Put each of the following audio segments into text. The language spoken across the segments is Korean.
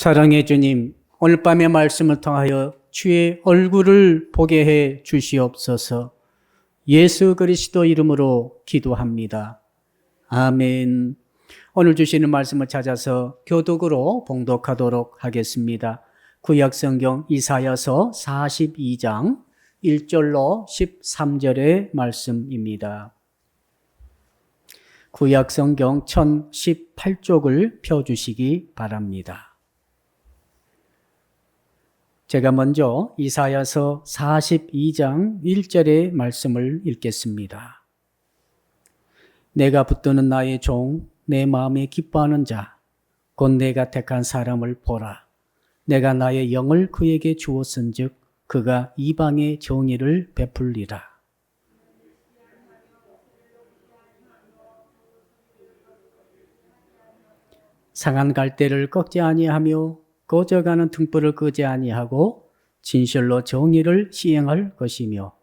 사랑의 주님, 오늘 밤의 말씀을 통하여 주의 얼굴을 보게 해 주시옵소서. 예수 그리스도 이름으로 기도합니다. 아멘. 오늘 주시는 말씀을 찾아서 교독으로 봉독하도록 하겠습니다. 구약성경 이사야서 42장 1절로 13절의 말씀입니다. 구약성경 1018쪽을 펴주시기 바랍니다. 제가 먼저 이사야서 42장 1절의 말씀을 읽겠습니다. 내가 붙드는 나의 종, 내 마음에 기뻐하는 자, 곧 내가 택한 사람을 보라. 내가 나의 영을 그에게 주었은즉 그가 이방의 정의를 베풀리라. 상한 갈대를 꺾지 아니하며 꺼져가는 등불을 끄지 아니하고 진실로 정의를 시행할 것이며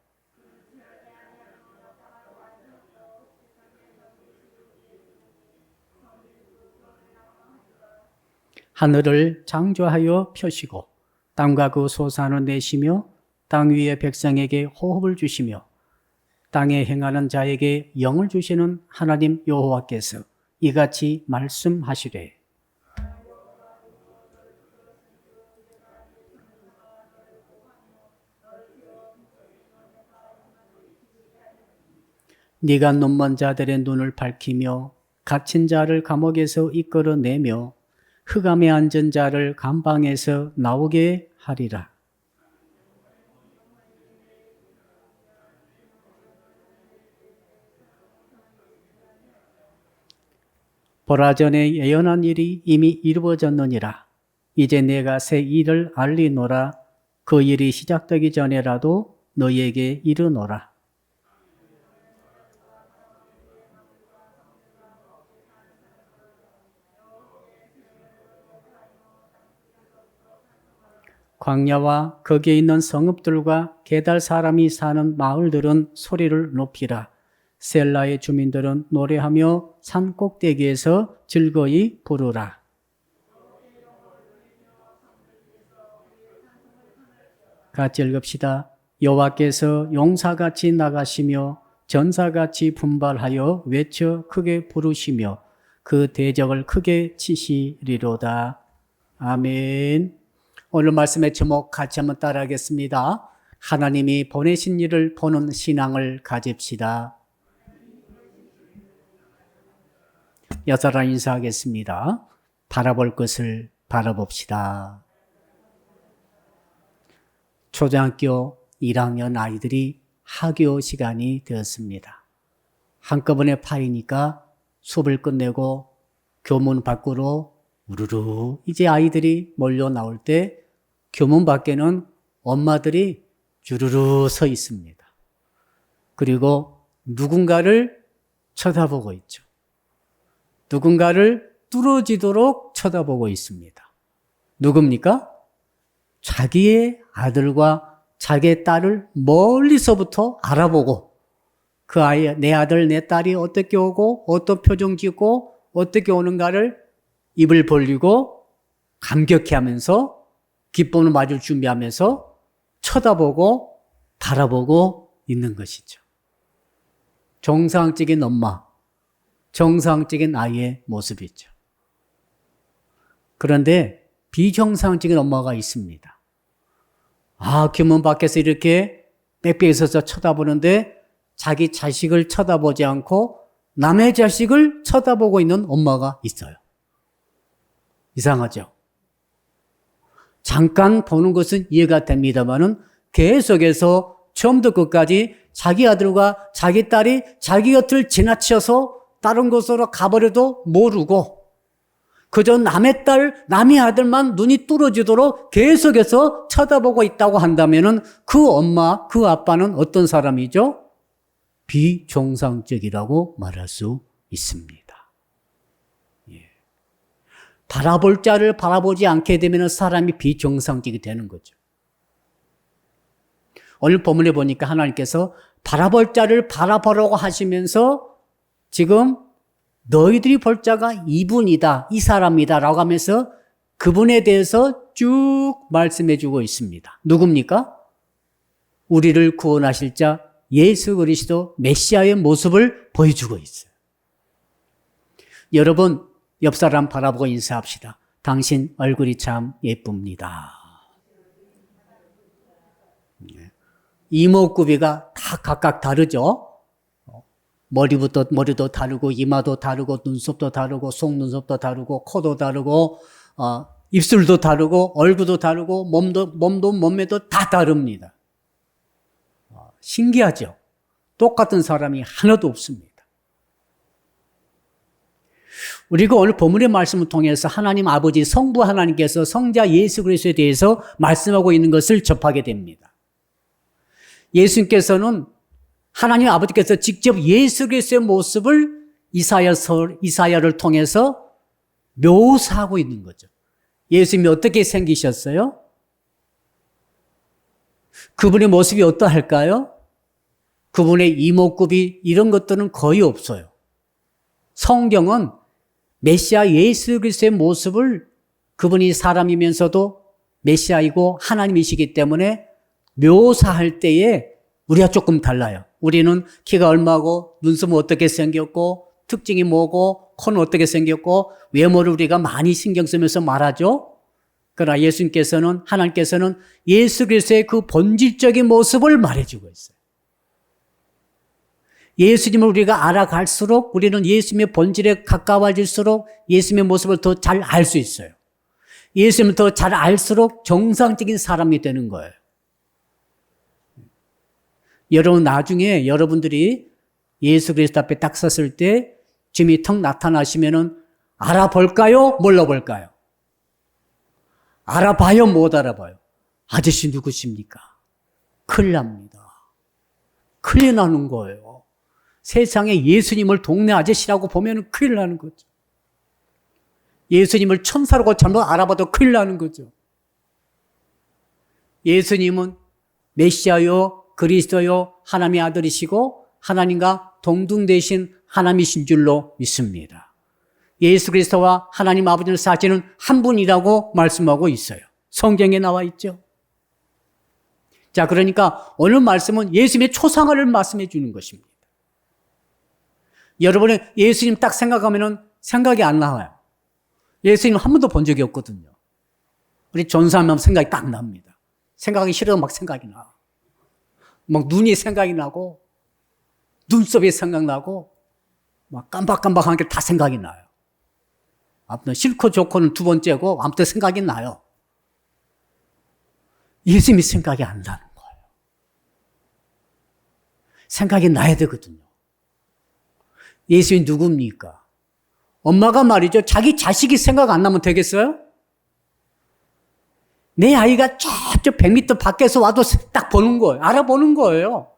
하늘을 창조하여 펴시고 땅과 그 소산을 내시며 땅 위의 백성에게 호흡을 주시며 땅에 행하는 자에게 영을 주시는 하나님 여호와께서 이같이 말씀하시되 네가 눈먼 자들의 눈을 밝히며 갇힌 자를 감옥에서 이끌어내며 흑암에 앉은 자를 감방에서 나오게 하리라. 보라 전에 예언한 일이 이미 이루어졌느니라. 이제 내가 새 일을 알리노라. 그 일이 시작되기 전에라도 너희에게 이르노라. 광야와 거기에 있는 성읍들과 게달 사람이 사는 마을들은 소리를 높이라. 셀라의 주민들은 노래하며 산 꼭대기에서 즐거이 부르라. 같이 읽읍시다. 여호와께서 용사같이 나가시며 전사같이 분발하여 외쳐 크게 부르시며 그 대적을 크게 치시리로다. 아멘. 오늘 말씀의 제목 같이 한번 따라하겠습니다. 하나님이 보내신 일을 보는 신앙을 가집시다. 여자랑 인사하겠습니다. 바라볼 것을 바라봅시다. 초등학교 1학년 아이들이 학교 시간이 되었습니다. 한꺼번에 파이니까 수업을 끝내고 교문 밖으로 우르르 이제 아이들이 몰려 나올 때 교문 밖에는 엄마들이 주르르 서 있습니다. 그리고 누군가를 쳐다보고 있죠. 누군가를 뚫어지도록 쳐다보고 있습니다. 누굽니까? 자기의 아들과 자기의 딸을 멀리서부터 알아보고 그 아이, 내 아들, 내 딸이 어떻게 오고 어떤 표정 짓고 어떻게 오는가를 입을 벌리고 감격해하면서 기쁨을 맞을 준비하면서 쳐다보고 바라보고 있는 것이죠. 정상적인 엄마, 정상적인 아이의 모습이죠. 그런데 비정상적인 엄마가 있습니다. 교문 밖에서 이렇게 빽빽이 서서 쳐다보는데 자기 자식을 쳐다보지 않고 남의 자식을 쳐다보고 있는 엄마가 있어요. 이상하죠? 잠깐 보는 것은 이해가 됩니다만은 계속해서 처음부터 끝까지 자기 아들과 자기 딸이 자기 곁을 지나쳐서 다른 곳으로 가버려도 모르고 그저 남의 딸, 남의 아들만 눈이 뚫어지도록 계속해서 쳐다보고 있다고 한다면은 그 엄마, 그 아빠는 어떤 사람이죠? 비정상적이라고 말할 수 있습니다. 바라볼 자를 바라보지 않게 되면 사람이 비정상적이 되는 거죠. 오늘 본문에 보니까 하나님께서 바라볼 자를 바라보라고 하시면서 지금 너희들이 볼 자가 이분이다, 이 사람이다 라고 하면서 그분에 대해서 쭉 말씀해 주고 있습니다. 누굽니까? 우리를 구원하실 자 예수 그리스도 메시아의 모습을 보여주고 있어요. 여러분, 옆 사람 바라보고 인사합시다. 당신 얼굴이 참 예쁩니다. 이목구비가 다 각각 다르죠? 머리도 다르고, 이마도 다르고, 눈썹도 다르고, 속눈썹도 다르고, 코도 다르고, 입술도 다르고, 얼굴도 다르고, 몸매도 다 다릅니다. 신기하죠? 똑같은 사람이 하나도 없습니다. 우리가 오늘 본문의 말씀을 통해서 하나님 아버지 성부 하나님께서 성자 예수 그리스도에 대해서 말씀하고 있는 것을 접하게 됩니다. 예수님께서는 하나님 아버지께서 직접 예수 그리스도의 모습을 이사야를 통해서 묘사하고 있는 거죠. 예수님이 어떻게 생기셨어요? 그분의 모습이 어떠할까요? 그분의 이목구비 이런 것들은 거의 없어요. 성경은 메시아 예수 그리스도의 모습을 그분이 사람이면서도 메시아이고 하나님이시기 때문에 묘사할 때에 우리가 조금 달라요. 우리는 키가 얼마고 눈썹은 어떻게 생겼고 특징이 뭐고 코는 어떻게 생겼고 외모를 우리가 많이 신경 쓰면서 말하죠. 그러나 예수님께서는 하나님께서는 예수 그리스도의 그 본질적인 모습을 말해주고 있어요. 예수님을 우리가 알아갈수록 우리는 예수님의 본질에 가까워질수록 예수님의 모습을 더 잘 알 수 있어요. 예수님을 더 잘 알수록 정상적인 사람이 되는 거예요. 여러분 나중에 여러분들이 예수 그리스도 앞에 딱 섰을 때 주님이 턱 나타나시면은 알아볼까요? 몰라볼까요? 알아봐요? 못 알아봐요? 아저씨 누구십니까? 큰일 납니다. 큰일 나는 거예요. 세상에 예수님을 동네 아저씨라고 보면 큰일 나는 거죠. 예수님을 천사라고 잘못 알아봐도 큰일 나는 거죠. 예수님은 메시아요, 그리스도요, 하나님의 아들이시고 하나님과 동등되신 하나님이신 줄로 믿습니다. 예수 그리스도와 하나님 아버지를 사시는 한 분이라고 말씀하고 있어요. 성경에 나와 있죠. 자, 그러니까 오늘 말씀은 예수님의 초상화를 말씀해 주는 것입니다. 여러분이 예수님 딱 생각하면은 생각이 안 나와요. 예수님 한 번도 본 적이 없거든요. 우리 전사하면 생각이 딱 납니다. 생각하기 싫어도 막 생각이 나. 막 눈이 생각이 나고, 눈썹이 생각나고, 막 깜박깜박한 게 다 생각이 나요. 아무튼 싫고 좋고는 두 번째고, 아무튼 생각이 나요. 예수님이 생각이 안 나는 거예요. 생각이 나야 되거든요. 예수님이 누굽니까? 엄마가 말이죠. 자기 자식이 생각 안 나면 되겠어요? 내 아이가 저쪽 100m 밖에서 와도 딱 보는 거예요. 알아보는 거예요.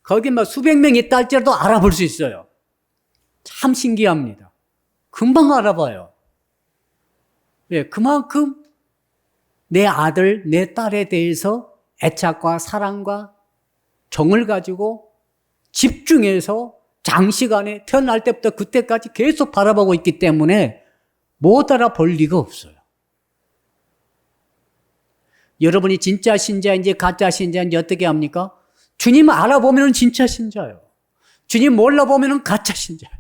거기 막 수백 명 있다 할지라도 알아볼 수 있어요. 참 신기합니다. 금방 알아봐요. 예, 그만큼 내 아들, 내 딸에 대해서 애착과 사랑과 정을 가지고 집중해서 장시간에 태어날 때부터 그때까지 계속 바라보고 있기 때문에 못 알아볼 리가 없어요. 여러분이 진짜 신자인지 가짜 신자인지 어떻게 합니까? 주님 알아보면 진짜 신자예요. 주님 몰라보면 가짜 신자예요.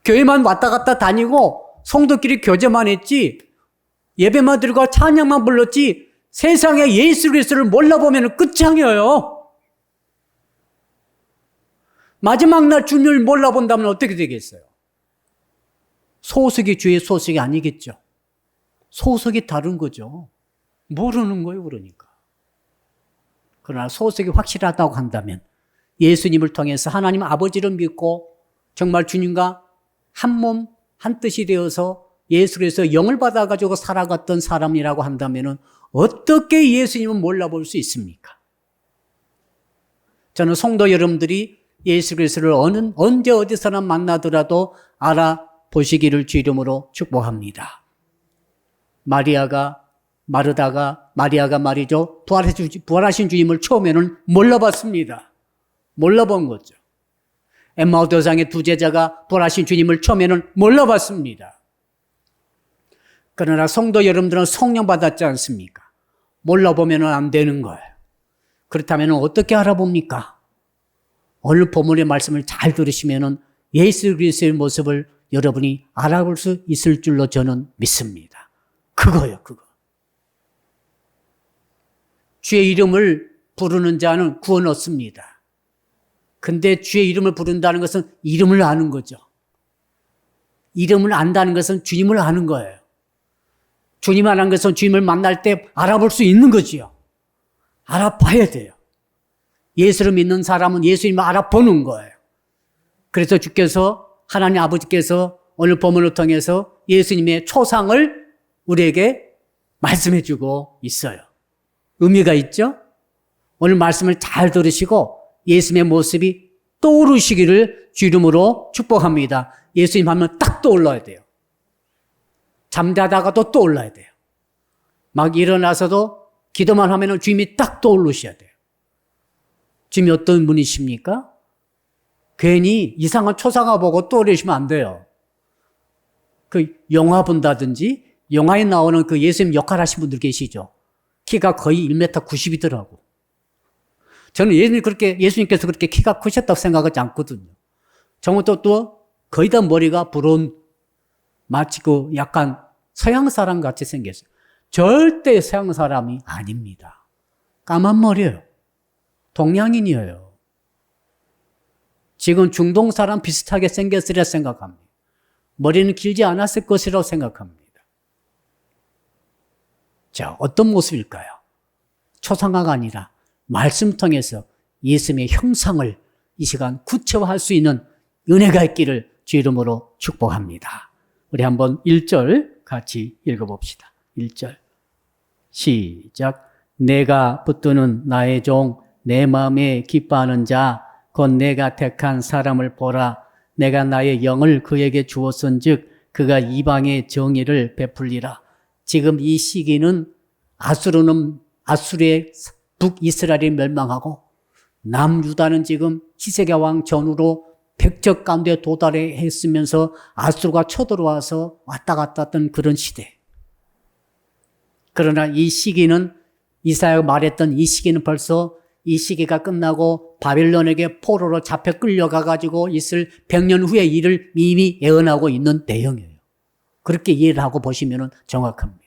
교회만 왔다 갔다 다니고 성도끼리 교제만 했지 예배만 드리고 찬양만 불렀지 세상에 예수 그리스도를 몰라보면 끝장이에요. 마지막 날 주님을 몰라본다면 어떻게 되겠어요? 소속이 주의 소속이 아니겠죠. 소속이 다른 거죠. 모르는 거예요, 그러니까. 그러나 소속이 확실하다고 한다면 예수님을 통해서 하나님 아버지를 믿고 정말 주님과 한 몸, 한 뜻이 되어서 예수 그리스도의 영을 받아가지고 살아갔던 사람이라고 한다면 어떻게 예수님을 몰라볼 수 있습니까? 저는 성도 여러분들이 예수 그리스도를 언제 어디서나 만나더라도 알아보시기를 주 이름으로 축복합니다. 마리아가 말이죠. 부활하신 주님을 처음에는 몰라봤습니다. 몰라본 거죠. 엠마오 도상의 두 제자가 부활하신 주님을 처음에는 몰라봤습니다. 그러나 성도 여러분들은 성령 받았지 않습니까? 몰라보면 안 되는 거예요. 그렇다면 어떻게 알아봅니까? 오늘 본문의 말씀을 잘 들으시면 예수 그리스도의 모습을 여러분이 알아볼 수 있을 줄로 저는 믿습니다. 그거요, 그거. 주의 이름을 부르는 자는 구원 얻습니다. 근데 주의 이름을 부른다는 것은 이름을 아는 거죠. 이름을 안다는 것은 주님을 아는 거예요. 주님 아는 것은 주님을 만날 때 알아볼 수 있는 거지요. 알아봐야 돼요. 예수를 믿는 사람은 예수님을 알아보는 거예요. 그래서 주께서, 하나님 아버지께서 오늘 본문을 통해서 예수님의 초상을 우리에게 말씀해 주고 있어요. 의미가 있죠? 오늘 말씀을 잘 들으시고 예수님의 모습이 떠오르시기를 주 이름으로 축복합니다. 예수님 하면 딱 떠올라야 돼요. 잠자다가도 떠올라야 돼요. 막 일어나서도 기도만 하면 주님이 딱 떠오르셔야 돼요. 주님이 어떤 분이십니까? 괜히 이상한 초상화 보고 떠오르시면 안 돼요. 그 영화 본다든지 영화에 나오는 그 예수님 역할 하신 분들 계시죠? 키가 거의 1m 90이더라고. 저는 예수님께서 그렇게 키가 크셨다고 생각하지 않거든요. 정말 또 거의 다 머리가 부러운, 마치 그 약간 서양 사람 같이 생겼어요. 절대 서양 사람이 아닙니다. 까만 머리예요. 동양인이에요. 지금 중동 사람 비슷하게 생겼으리라 생각합니다. 머리는 길지 않았을 것이라고 생각합니다. 자, 어떤 모습일까요? 초상화가 아니라 말씀 통해서 예수님의 형상을 이 시간 구체화할 수 있는 은혜가 있기를 주 이름으로 축복합니다. 우리 한번 1절 같이 읽어봅시다. 1절 시작. 내가 붙드는 나의 종 내 마음에 기뻐하는 자 곧 내가 택한 사람을 보라. 내가 나의 영을 그에게 주었은즉 그가 이방의 정의를 베풀리라. 지금 이 시기는 아수르의 북이스라엘이 멸망하고 남유다는 지금 히스기야 왕 전후로 백적 가운데 도달했으면서 아수르가 쳐들어와서 왔다 갔다 했던 그런 시대. 그러나 이 시기는 이사야가 말했던 이 시기는 벌써 이 시기가 끝나고 바빌론에게 포로로 잡혀 끌려가가지고 있을 100년 후의 일을 이미 예언하고 있는 내용이에요. 그렇게 이해를 하고 보시면 정확합니다.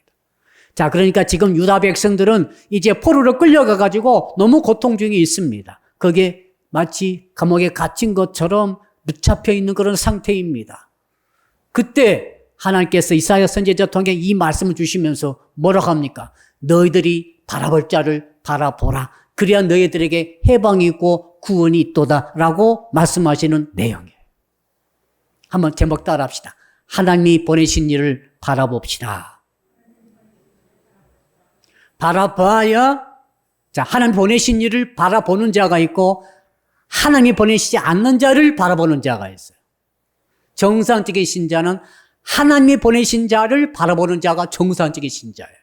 자, 그러니까 지금 유다 백성들은 이제 포로로 끌려가가지고 너무 고통 중에 있습니다. 그게 마치 감옥에 갇힌 것처럼 붙잡혀 있는 그런 상태입니다. 그때 하나님께서 이사야 선지자 통해 이 말씀을 주시면서 뭐라고 합니까? 너희들이 바라볼 자를 바라보라. 그래야 너희들에게 해방이 있고 구원이 있도다 라고 말씀하시는 내용이에요. 한번 제목 따라 합시다. 하나님이 보내신 일을 바라봅시다. 바라봐야, 자, 하나님 보내신 일을 바라보는 자가 있고 하나님이 보내시지 않는 자를 바라보는 자가 있어요. 정상적인 신자는 하나님이 보내신 자를 바라보는 자가 정상적인 신자예요.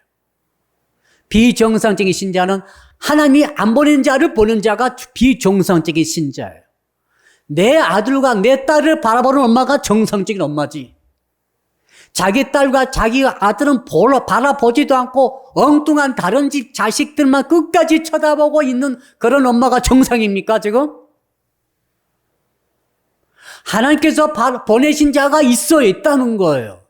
비정상적인 신자는 하나님이 안 보낸 자를 보는 자가 비정상적인 신자예요. 내 아들과 내 딸을 바라보는 엄마가 정상적인 엄마지. 자기 딸과 자기 아들은 바라보지도 않고 엉뚱한 다른 집 자식들만 끝까지 쳐다보고 있는 그런 엄마가 정상입니까, 지금? 하나님께서 보내신 자가 있다는 거예요.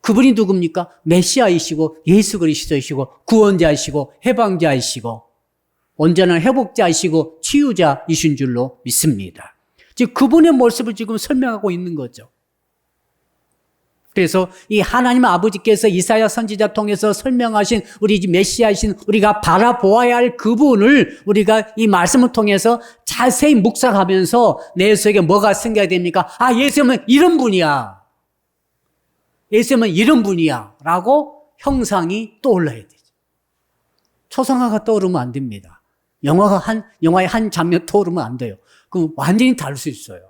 그분이 누굽니까? 메시아이시고 예수 그리스도이시고 구원자이시고 해방자이시고 온전한 회복자이시고 치유자이신 줄로 믿습니다. 즉 그분의 모습을 지금 설명하고 있는 거죠. 그래서 이 하나님 아버지께서 이사야 선지자 통해서 설명하신 우리 메시아이신 우리가 바라보아야 할 그분을 우리가 이 말씀을 통해서 자세히 묵상하면서 내 속에 뭐가 생겨야 됩니까? 아, 예수님은 이런 분이야. 예수님은 이런 분이야 라고 형상이 떠올라야 되죠. 초상화가 떠오르면 안 됩니다. 영화의 한 장면 떠오르면 안 돼요. 그럼 완전히 다를 수 있어요.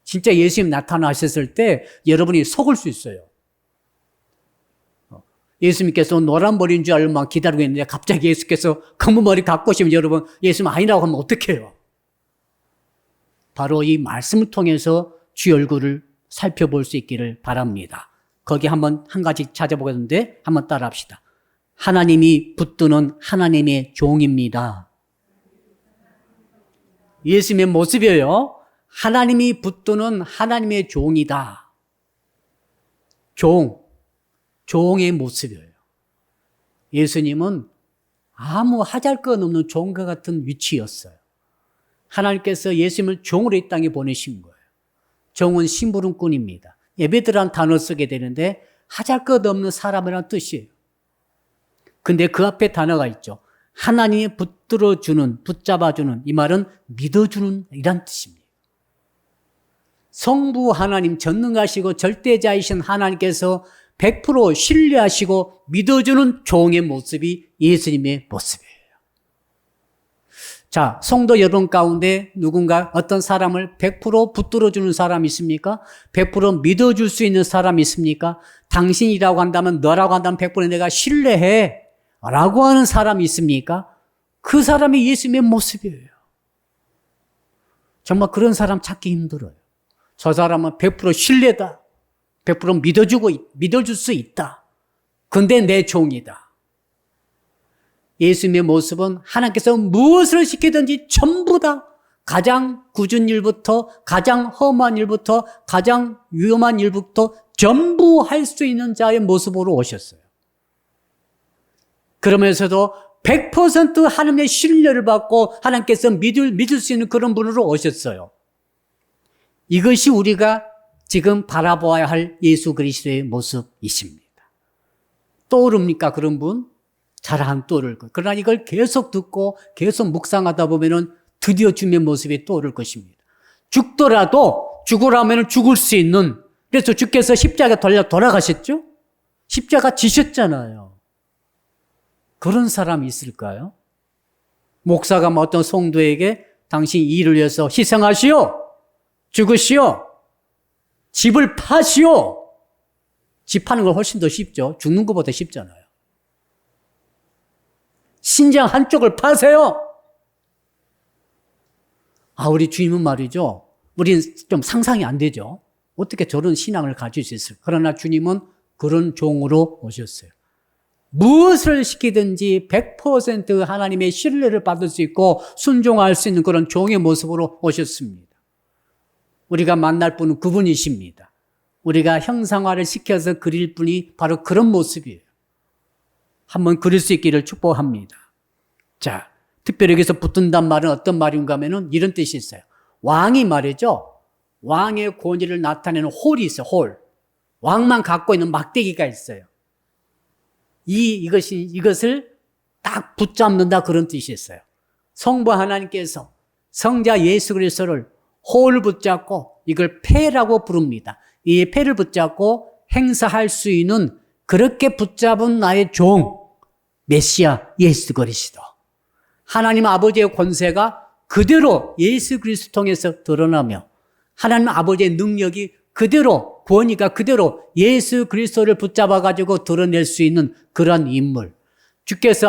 진짜 예수님 나타나셨을 때 여러분이 속을 수 있어요. 예수님께서 노란 머리인 줄 알고 막 기다리고 있는데 갑자기 예수께서 검은 머리 갖고 오시면 여러분 예수님 아니라고 하면 어떡해요? 바로 이 말씀을 통해서 주의 얼굴을 살펴볼 수 있기를 바랍니다. 거기 한 가지 찾아보겠는데 한번 따라 합시다. 하나님이 붙드는 하나님의 종입니다. 예수님의 모습이에요. 하나님이 붙드는 하나님의 종이다. 종의 모습이에요. 예수님은 아무 하잘것없는 종과 같은 위치였어요. 하나님께서 예수님을 종으로 이 땅에 보내신 거예요. 종은 심부름꾼입니다. 예배드라는 단어 쓰게 되는데 하잘것없는 사람이라는 뜻이에요. 근데 그 앞에 단어가 있죠. 하나님이 붙들어주는, 붙잡아주는, 이 말은 믿어주는 이란 뜻입니다. 성부 하나님, 전능하시고 절대자이신 하나님께서 100% 신뢰하시고 믿어주는 종의 모습이 예수님의 모습이에요. 자, 성도 여러분 가운데 누군가 어떤 사람을 100% 붙들어주는 사람이 있습니까? 100% 믿어줄 수 있는 사람이 있습니까? 당신이라고 한다면, 너라고 한다면 100% 내가 신뢰해 라고 하는 사람이 있습니까? 그 사람이 예수님의 모습이에요. 정말 그런 사람 찾기 힘들어요. 저 사람은 100% 신뢰다. 100% 믿어줄 수 있다. 근데 내 종이다. 예수님의 모습은 하나님께서 무엇을 시키든지 전부 다 가장 굳은 일부터 가장 험한 일부터 가장 위험한 일부터 전부 할 수 있는 자의 모습으로 오셨어요. 그러면서도 100% 하나님의 신뢰를 받고 하나님께서 믿을 수 있는 그런 분으로 오셨어요. 이것이 우리가 지금 바라보아야 할 예수 그리스도의 모습이십니다. 떠오릅니까? 그런 분? 잘 안 떠오를 거예요. 그러나 이걸 계속 듣고 계속 묵상하다 보면은 드디어 주님의 모습이 떠오를 것입니다. 죽더라도 죽으라면 죽을 수 있는, 그래서 주께서 십자가 돌아가셨죠? 십자가 지셨잖아요. 그런 사람이 있을까요? 목사가 어떤 성도에게 당신 일을 위해서 희생하시오, 죽으시오, 집을 파시오. 집 파는 건 훨씬 더 쉽죠. 죽는 것보다 쉽잖아요. 신장 한쪽을 파세요. 우리 주님은 말이죠. 우리는 좀 상상이 안 되죠. 어떻게 저런 신앙을 가질 수 있을까? 그러나 주님은 그런 종으로 오셨어요. 무엇을 시키든지 100% 하나님의 신뢰를 받을 수 있고 순종할 수 있는 그런 종의 모습으로 오셨습니다. 우리가 만날 분은 그분이십니다. 우리가 형상화를 시켜서 그릴 분이 바로 그런 모습이에요. 한번 그릴 수 있기를 축복합니다. 자, 특별히 여기서 붙든단 말은 어떤 말인가 하면은 이런 뜻이 있어요. 왕이 말이죠. 왕의 권위를 나타내는 홀이 있어요. 홀. 왕만 갖고 있는 막대기가 있어요. 이것을 딱 붙잡는다 그런 뜻이 있어요. 성부 하나님께서 성자 예수 그리스도를 홀을 붙잡고 이걸 패라고 부릅니다. 이 패를 붙잡고 행사할 수 있는 그렇게 붙잡은 나의 종 메시아 예수 그리스도. 하나님 아버지의 권세가 그대로 예수 그리스도 통해서 드러나며 하나님 아버지의 능력이 그대로 권위가 그대로 예수 그리스도를 붙잡아 가지고 드러낼 수 있는 그런 인물.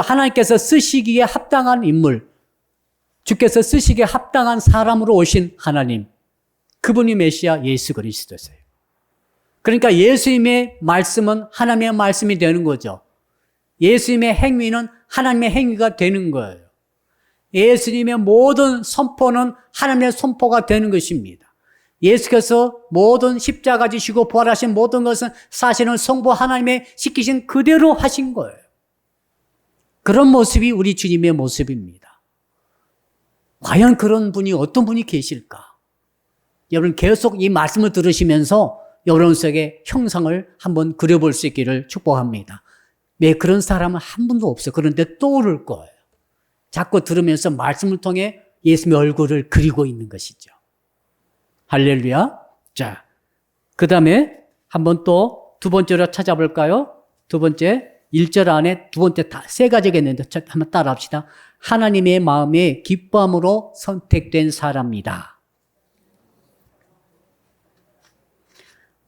하나님께서 쓰시기에 합당한 인물. 주께서 쓰시기에 합당한 사람으로 오신 하나님. 그분이 메시아 예수 그리스도세요. 그러니까 예수님의 말씀은 하나님의 말씀이 되는 거죠. 예수님의 행위는 하나님의 행위가 되는 거예요. 예수님의 모든 선포는 하나님의 선포가 되는 것입니다. 예수께서 모든 십자가 지시고 부활하신 모든 것은 사실은 성부 하나님의 시키신 그대로 하신 거예요. 그런 모습이 우리 주님의 모습입니다. 과연 그런 분이 어떤 분이 계실까? 여러분 계속 이 말씀을 들으시면서 여러분 속에 형상을 한번 그려볼 수 있기를 축복합니다. 왜 그런 사람은 한 분도 없어요. 그런데 떠오를 거예요. 자꾸 들으면서 말씀을 통해 예수님의 얼굴을 그리고 있는 것이죠. 할렐루야. 자, 그 다음에 한번 또 두 번째로 찾아볼까요? 두 번째, 1절 안에 두 번째 세 가지가 있는데 한번 따라 합시다. 하나님의 마음에 기뻐함으로 선택된 사람이다.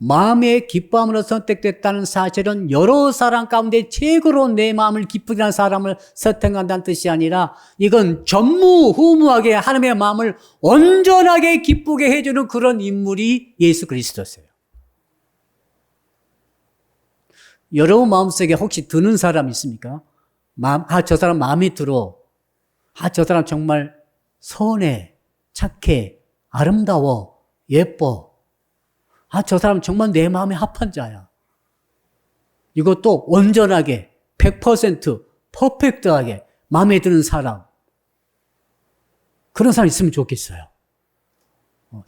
마음의 기뻐함으로 선택됐다는 사실은 여러 사람 가운데 최고로 내 마음을 기쁘게 하는 사람을 선택한다는 뜻이 아니라 이건 전무후무하게 하나님의 마음을 온전하게 기쁘게 해주는 그런 인물이 예수 그리스도세요. 여러분 마음속에 혹시 드는 사람 있습니까? 저 사람 마음에 들어. 저 사람 정말 선해, 착해, 아름다워, 예뻐. 저 사람 정말 내 마음에 합한 자야. 이것도 온전하게, 100% 퍼펙트하게 마음에 드는 사람. 그런 사람 있으면 좋겠어요.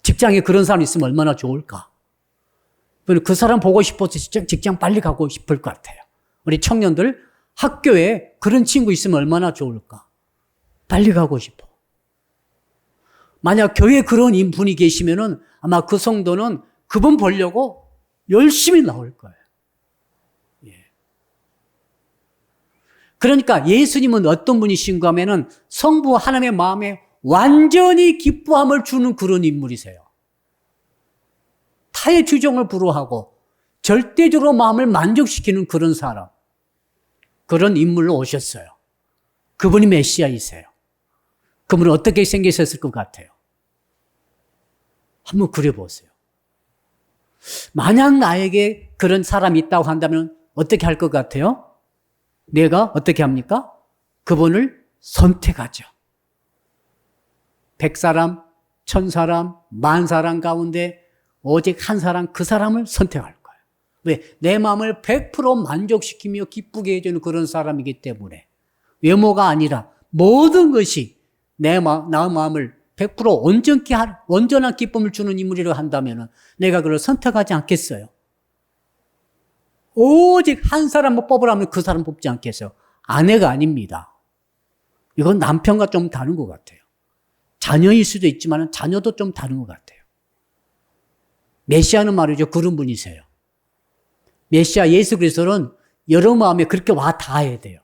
직장에 그런 사람 있으면 얼마나 좋을까. 그 사람 보고 싶어서 직장 빨리 가고 싶을 것 같아요. 우리 청년들 학교에 그런 친구 있으면 얼마나 좋을까. 빨리 가고 싶어. 만약 교회에 그런 분이 계시면은 아마 그 성도는 그분 보려고 열심히 나올 거예요. 예. 그러니까 예수님은 어떤 분이신가 하면은 성부 하나님의 마음에 완전히 기뻐함을 주는 그런 인물이세요. 타의 주종을 불허하고 절대적으로 마음을 만족시키는 그런 사람. 그런 인물로 오셨어요. 그분이 메시아이세요. 그분은 어떻게 생기셨을 것 같아요? 한번 그려보세요. 만약 나에게 그런 사람이 있다고 한다면 어떻게 할 것 같아요? 내가 어떻게 합니까? 그분을 선택하죠. 100사람, 1000사람, 10,000사람 가운데 오직 한 사람, 그 사람을 선택할 거예요. 왜? 내 마음을 100% 만족시키며 기쁘게 해주는 그런 사람이기 때문에. 외모가 아니라 모든 것이 나 마음을 100% 온전한 기쁨을 주는 인물이라고 한다면 내가 그걸 선택하지 않겠어요? 오직 한 사람을 뽑으라면 그 사람 뽑지 않겠어요? 아내가 아닙니다. 이건 남편과 좀 다른 것 같아요. 자녀일 수도 있지만 자녀도 좀 다른 것 같아요. 메시아는 말이죠. 그런 분이세요. 메시아 예수 그리스도는 여러 마음에 그렇게 와 닿아야 돼요.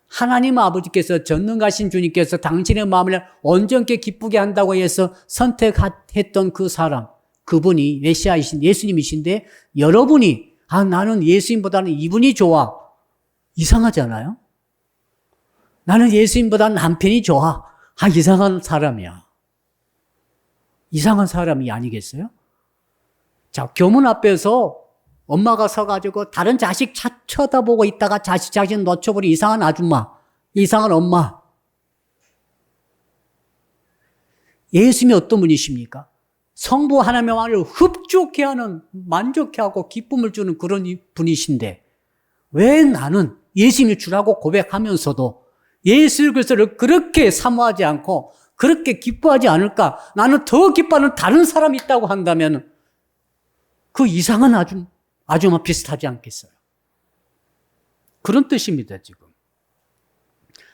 하나님 아버지께서 전능하신 주님께서 당신의 마음을 온전케 기쁘게 한다고 해서 선택했던 그 사람, 그분이 메시아이신 예수님이신데 여러분이 나는 예수님보다는 이분이 좋아. 이상하잖아요? 나는 예수님보다는 남편이 좋아. 이상한 사람이야. 이상한 사람이 아니겠어요? 자, 교문 앞에서 엄마가 서가지고 다른 자식 쳐다보고 있다가 자식 놓쳐버린 이상한 아줌마, 이상한 엄마. 예수님이 어떤 분이십니까? 성부 하나님의 마음을 흡족해 하는, 만족해 하고 기쁨을 주는 그런 분이신데 왜 나는 예수님이 주라고 고백하면서도 예수 그리스도를 그렇게 사모하지 않고 그렇게 기뻐하지 않을까? 나는 더 기뻐하는 다른 사람이 있다고 한다면 그 이상한 아줌마 비슷하지 않겠어요? 그런 뜻입니다, 지금.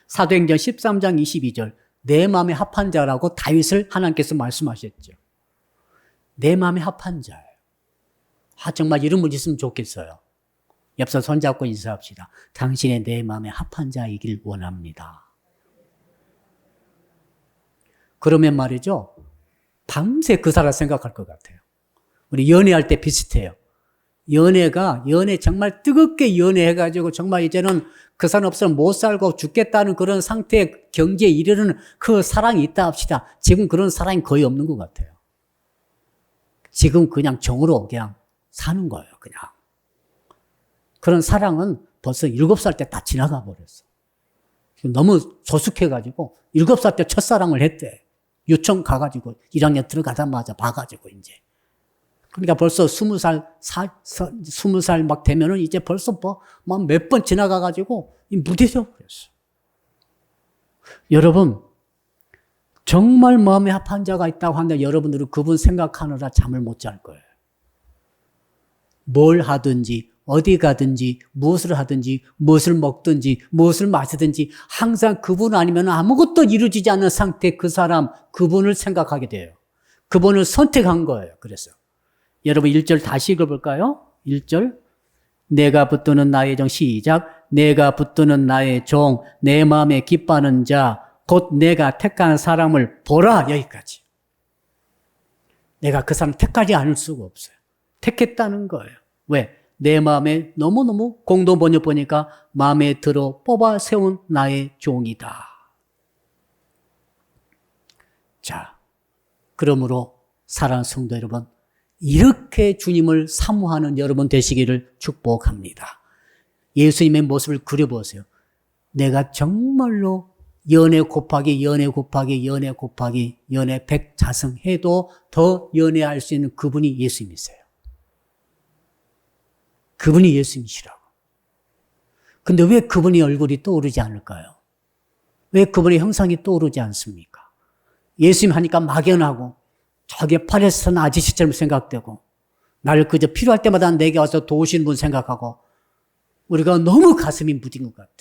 사도행전 13장 22절, 내 마음에 합한 자라고 다윗을 하나님께서 말씀하셨죠. 내 마음에 합한 자예요. 정말 이런 분 있으면 좋겠어요. 옆서 손잡고 인사합시다. 당신의 내 마음에 합한 자이길 원합니다. 그러면 말이죠, 밤새 그 사람 생각할 것 같아요. 우리 연애할 때 비슷해요. 연애 정말 뜨겁게 연애해가지고 정말 이제는 그 사람 없으면 못 살고 죽겠다는 그런 상태에 경지에 이르는 그 사랑이 있다 합시다. 지금 그런 사랑이 거의 없는 것 같아요. 지금 그냥 정으로 그냥 사는 거예요, 그냥. 그런 사랑은 벌써 7살 때 다 지나가 버렸어. 너무 조숙해가지고 7살 때 첫사랑을 했대. 유치원 가가지고 1학년 들어가자마자 봐가지고 이제. 그러니까 벌써 20살 막 되면은 이제 벌써 몇 번 지나가가지고 무뎌져 버렸어. 여러분, 정말 마음에 합한 자가 있다고 하는데 여러분들은 그분 생각하느라 잠을 못 잘 거예요. 뭘 하든지, 어디 가든지, 무엇을 하든지, 무엇을 먹든지, 무엇을 마시든지 항상 그분 아니면 아무것도 이루어지지 않는 상태 그 사람, 그분을 생각하게 돼요. 그분을 선택한 거예요. 그래서. 여러분 1절 다시 읽어볼까요? 1절. 내가 붙드는 나의 종, 시작. 내가 붙드는 나의 종, 내 마음에 기뻐하는 자, 곧 내가 택한 사람을 보라. 여기까지. 내가 그 사람 택하지 않을 수가 없어요. 택했다는 거예요. 왜? 내 마음에 너무너무 공동 번역 보니까 마음에 들어 뽑아 세운 나의 종이다. 자, 그러므로 사랑하는 성도 여러분, 이렇게 주님을 사모하는 여러분 되시기를 축복합니다. 예수님의 모습을 그려보세요. 내가 정말로 연애 곱하기 연애 곱하기 연애 곱하기 연애 100 자성해도 더 연애할 수 있는 그분이 예수님이세요. 그분이 예수님이시라고. 근데 왜 그분의 얼굴이 떠오르지 않을까요? 왜 그분의 형상이 떠오르지 않습니까? 예수님 하니까 막연하고 저게 팔레스타인 아저씨처럼 생각되고 나를 그저 필요할 때마다 내게 와서 도우시는 분 생각하고 우리가 너무 가슴이 무딘 것 같아.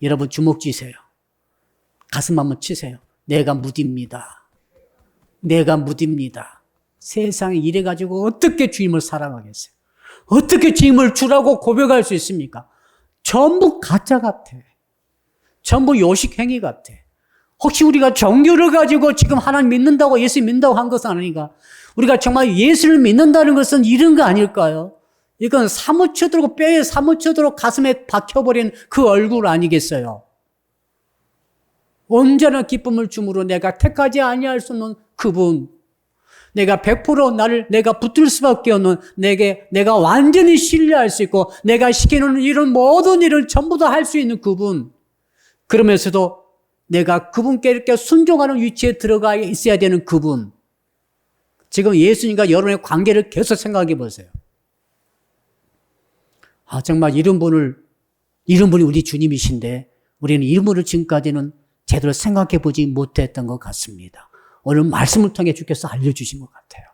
여러분 주먹 쥐세요. 가슴 한번 치세요. 내가 무딥니다. 내가 무딥니다. 세상에 이래가지고 어떻게 주님을 사랑하겠어요? 어떻게 주님을 주라고 고백할 수 있습니까? 전부 가짜 같아. 전부 요식행위 같아. 혹시 우리가 종교를 가지고 지금 하나님 믿는다고 예수 믿는다고 한 것은 아니니까 우리가 정말 예수를 믿는다는 것은 이런 거 아닐까요? 이건 사무쳐도록 뼈에 사무쳐도록 가슴에 박혀버린 그 얼굴 아니겠어요? 언제나 기쁨을 주므로 내가 택하지 아니할 수 없는 그분, 내가 100% 나를 내가 붙들 수밖에 없는 내가 완전히 신뢰할 수 있고 내가 시키는 이런 모든 일을 전부 다 할 수 있는 그분, 그러면서도 내가 그분께 이렇게 순종하는 위치에 들어가 있어야 되는 그분. 지금 예수님과 여러분의 관계를 계속 생각해 보세요. 정말 이런 분이 우리 주님이신데 우리는 이런 분을 지금까지는 제대로 생각해 보지 못했던 것 같습니다. 오늘 말씀을 통해 주께서 알려주신 것 같아요.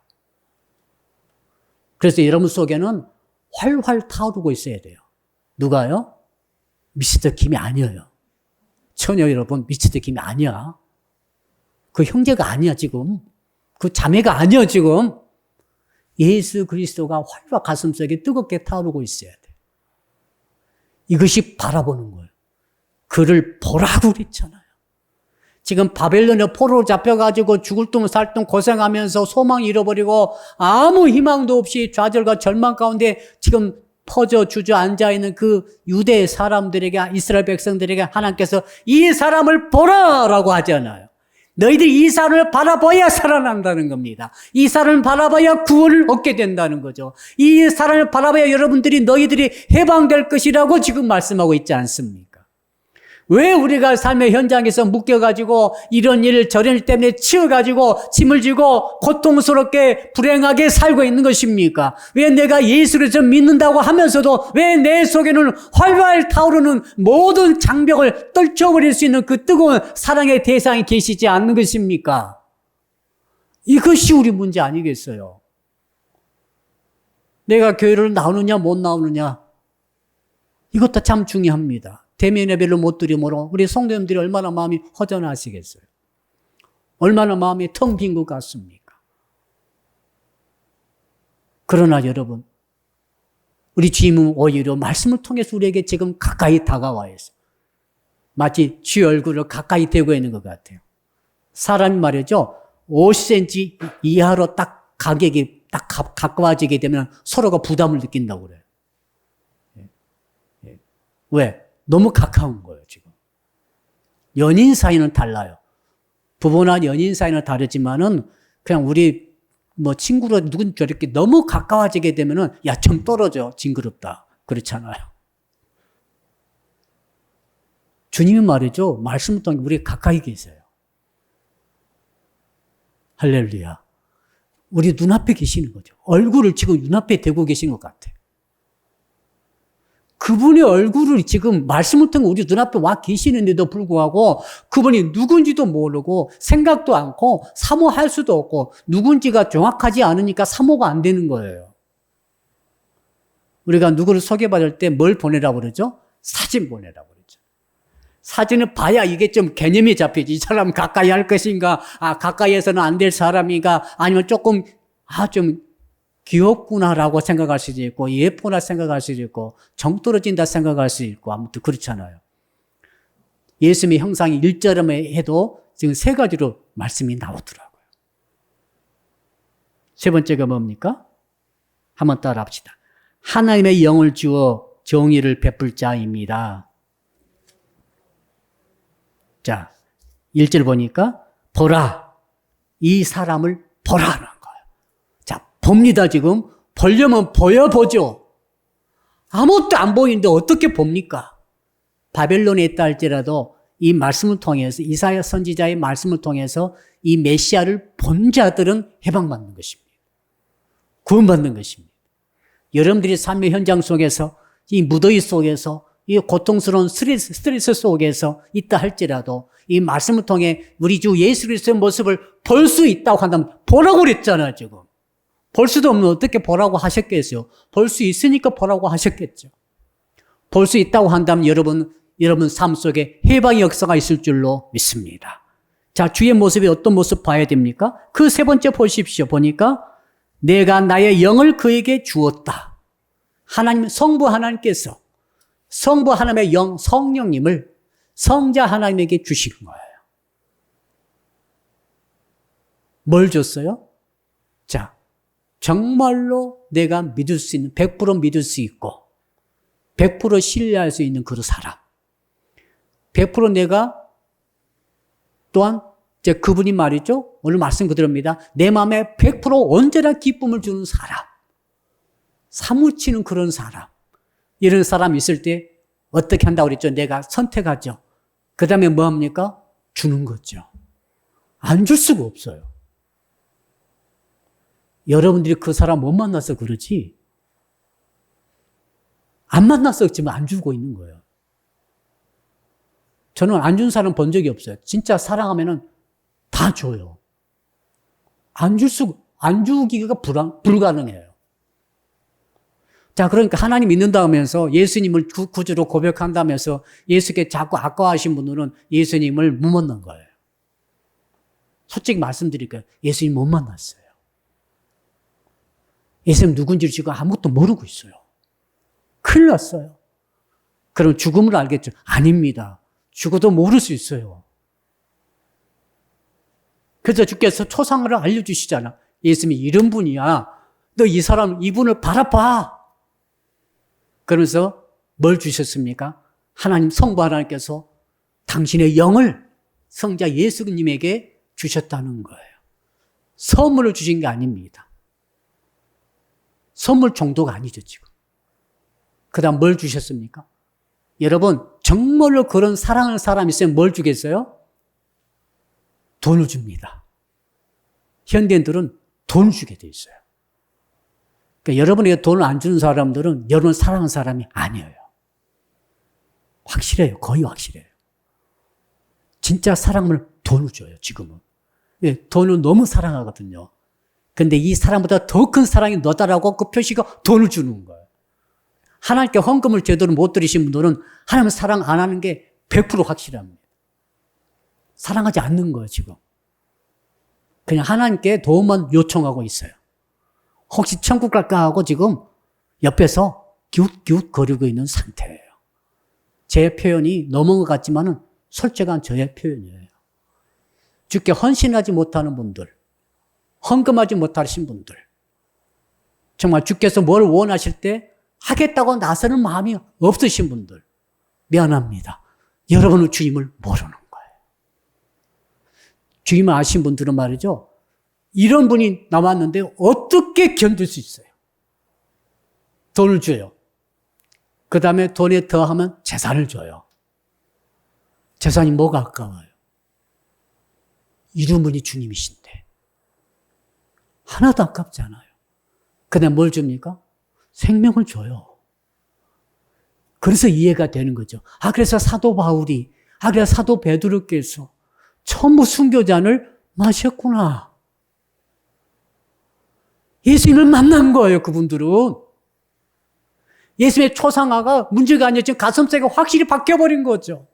그래서 여러분 속에는 활활 타오르고 있어야 돼요. 누가요? 미스터 김이 아니에요. 처녀 여러분, 미스터 김이 아니야. 그 형제가 아니야 지금. 그 자매가 아니야 지금. 예수 그리스도가 활활 가슴속에 뜨겁게 타오르고 있어야 돼. 이것이 바라보는 거예요. 그를 보라고 그랬잖아요. 지금 바벨론에 포로로 잡혀가지고 죽을 둥 살 둥 고생하면서 소망 잃어버리고 아무 희망도 없이 좌절과 절망 가운데 지금 퍼져 주저앉아 있는 그 유대 사람들에게, 이스라엘 백성들에게 하나님께서 이 사람을 보라라고 하잖아요. 너희들이 이 사람을 바라봐야 살아난다는 겁니다. 이 사람을 바라봐야 구원을 얻게 된다는 거죠. 이 사람을 바라봐야 너희들이 해방될 것이라고 지금 말씀하고 있지 않습니까? 왜 우리가 삶의 현장에서 묶여가지고 이런 일 저런 일 때문에 치여가지고 짐을 지고 고통스럽게 불행하게 살고 있는 것입니까? 왜 내가 예수를 좀 믿는다고 하면서도 왜 내 속에는 활활 타오르는 모든 장벽을 떨쳐버릴 수 있는 그 뜨거운 사랑의 대상이 계시지 않는 것입니까? 이것이 우리 문제 아니겠어요? 내가 교회를 나오느냐 못 나오느냐 이것도 참 중요합니다. 대면 예배를 못 드리므로 우리 성도님들이 얼마나 마음이 허전하시겠어요? 얼마나 마음이 텅 빈 것 같습니까? 그러나 여러분, 우리 주님은 오히려 말씀을 통해서 우리에게 지금 가까이 다가와 있어요. 마치 주의 얼굴을 가까이 대고 있는 것 같아요. 사람이 말이죠, 5cm 이하로 딱 가격이 딱 가까워지게 되면 서로가 부담을 느낀다고 그래요. 왜? 너무 가까운 거예요, 지금. 연인 사이는 달라요. 부부나 연인 사이는 다르지만은 그냥 우리 친구로 누군 저렇게 너무 가까워지게 되면은 야, 좀 떨어져. 징그럽다. 그렇잖아요. 주님이 말이죠. 말씀을 통해 우리 가까이 계세요. 할렐루야. 우리 눈앞에 계시는 거죠. 얼굴을 지금 눈앞에 대고 계신 것 같아요. 그분의 얼굴을 지금 말씀을 통해 우리 눈앞에 와 계시는데도 불구하고 그분이 누군지도 모르고 생각도 않고 사모할 수도 없고 누군지가 정확하지 않으니까 사모가 안 되는 거예요. 우리가 누구를 소개받을 때 뭘 보내라고 그러죠? 사진 보내라고 그러죠. 사진을 봐야 이게 좀 개념이 잡히지. 이 사람 가까이 할 것인가? 가까이에서는 안 될 사람인가? 아니면 조금 좀 귀엽구나라고 생각할 수도 있고 예쁘나 생각할 수도 있고 정 떨어진다 생각할 수도 있고 아무튼 그렇잖아요. 예수님의 형상이 일절음에 해도 지금 세 가지로 말씀이 나오더라고요. 세 번째가 뭡니까? 한번 따라 합시다. 하나님의 영을 주어 정의를 베풀 자입니다. 자, 1절 보니까 보라, 이 사람을 보라는 봅니다, 지금. 보려면 보여보죠. 아무것도 안 보이는데 어떻게 봅니까? 바벨론에 있다 할지라도 이 말씀을 통해서, 이사야 선지자의 말씀을 통해서 이 메시아를 본 자들은 해방받는 것입니다. 구원받는 것입니다. 여러분들이 삶의 현장 속에서, 이 무더위 속에서, 이 고통스러운 스트레스 속에서 있다 할지라도 이 말씀을 통해 우리 주 예수 그리스도의 모습을 볼 수 있다고 한다면 보라고 그랬잖아요, 지금. 볼 수도 없는 어떻게 보라고 하셨겠어요? 볼 수 있으니까 보라고 하셨겠죠. 볼 수 있다고 한다면 여러분 삶 속에 해방의 역사가 있을 줄로 믿습니다. 자, 주의 모습이 어떤 모습 봐야 됩니까? 그 세 번째 보십시오. 보니까 내가 나의 영을 그에게 주었다. 하나님, 성부 하나님께서 성부 하나님의 영, 성령님을 성자 하나님에게 주신 거예요. 뭘 줬어요? 자, 정말로 내가 믿을 수 있는, 100% 믿을 수 있고 100% 신뢰할 수 있는 그런 사람. 100% 내가 또한 이제 그분이 말이죠. 오늘 말씀 그대로입니다. 내 마음에 100% 언제나 기쁨을 주는 사람. 사무치는 그런 사람. 이런 사람이 있을 때 어떻게 한다고 그랬죠? 내가 선택하죠. 그 다음에 뭐 합니까? 주는 거죠. 안 줄 수가 없어요. 여러분들이 그 사람 못 만나서 그러지. 안 만나서 지금 안 주고 있는 거예요. 저는 안 준 사람 본 적이 없어요. 진짜 사랑하면은 다 줘요. 안 주기가 불가능해요. 자, 그러니까 하나님 믿는다면서 예수님을 구주로 고백한다면서 예수께 자꾸 아까워하신 분들은 예수님을 못 만난 거예요. 솔직히 말씀드릴게요. 예수님 못 만났어요. 예수님 누군지 지금 아무것도 모르고 있어요. 큰일 났어요. 그럼 죽음을 알겠죠? 아닙니다. 죽어도 모를 수 있어요. 그래서 주께서 초상을 알려주시잖아. 예수님이 이런 분이야. 너 이분을 바라봐. 그러면서 뭘 주셨습니까? 하나님 성부 하나님께서 당신의 영을 성자 예수님에게 주셨다는 거예요. 선물을 주신 게 아닙니다. 선물 정도가 아니죠, 지금. 그 다음 뭘 주셨습니까? 여러분, 정말로 그런 사랑하는 사람이 있으면 뭘 주겠어요? 돈을 줍니다. 현대인들은 돈을 주게 돼 있어요. 그러니까 여러분에게 돈을 안 주는 사람들은 여러분을 사랑하는 사람이 아니에요. 확실해요. 거의 확실해요. 진짜 사랑을 돈을 줘요, 지금은. 예, 돈을 너무 사랑하거든요. 근데 이 사랑보다 더 큰 사랑이 너다라고 그 표시가 돈을 주는 거예요. 하나님께 헌금을 제대로 못 드리신 분들은 하나님 사랑 안 하는 게 100% 확실합니다. 사랑하지 않는 거예요, 지금. 그냥 하나님께 도움만 요청하고 있어요. 혹시 천국 갈까 하고 지금 옆에서 기웃기웃 거리고 있는 상태예요. 제 표현이 넘은 것 같지만은 솔직한 저의 표현이에요. 주께 헌신하지 못하는 분들, 헌금하지 못하신 분들, 정말 주께서 뭘 원하실 때 하겠다고 나서는 마음이 없으신 분들, 미안합니다. 여러분은 주님을 모르는 거예요. 주님을 아신 분들은 말이죠. 이런 분이 나왔는데 어떻게 견딜 수 있어요? 돈을 줘요. 그 다음에 돈에 더하면 재산을 줘요. 재산이 뭐가 아까워요? 이런 분이 주님이신데 하나도 아깝지 않아요. 그 다음에 뭘 줍니까? 생명을 줘요. 그래서 이해가 되는 거죠. 그래서 사도 바울이, 그래서 사도 베드로께서 전부 순교잔을 마셨구나. 예수님을 만난 거예요, 그분들은. 예수님의 초상화가 문제가 아니라 지금 가슴속에 확실히 박혀버린 거죠.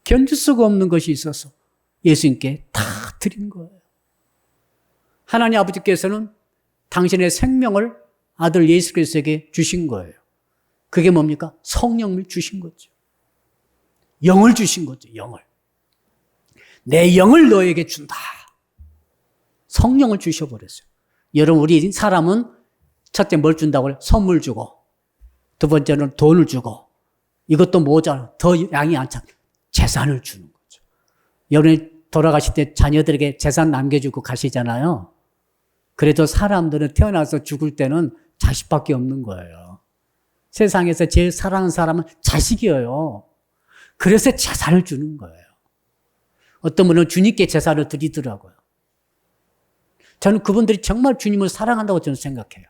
견딜 수가 없는 것이 있어서 예수님께 다 드린 거예요. 하나님 아버지께서는 당신의 생명을 아들 예수 그리스도에게 주신 거예요. 그게 뭡니까? 성령을 주신 거죠. 영을 주신 거죠, 영을. 내 영을 너에게 준다. 성령을 주셔버렸어요. 여러분, 우리 사람은 첫째 뭘 준다고 그래요? 선물 주고, 두 번째는 돈을 주고, 이것도 모자라. 더 양이 안 차. 재산을 주는 거죠. 여러분이 돌아가실 때 자녀들에게 재산 남겨주고 가시잖아요. 그래도 사람들은 태어나서 죽을 때는 자식밖에 없는 거예요. 세상에서 제일 사랑하는 사람은 자식이에요. 그래서 재산을 주는 거예요. 어떤 분은 주님께 제사를 드리더라고요. 저는 그분들이 정말 주님을 사랑한다고 저는 생각해요.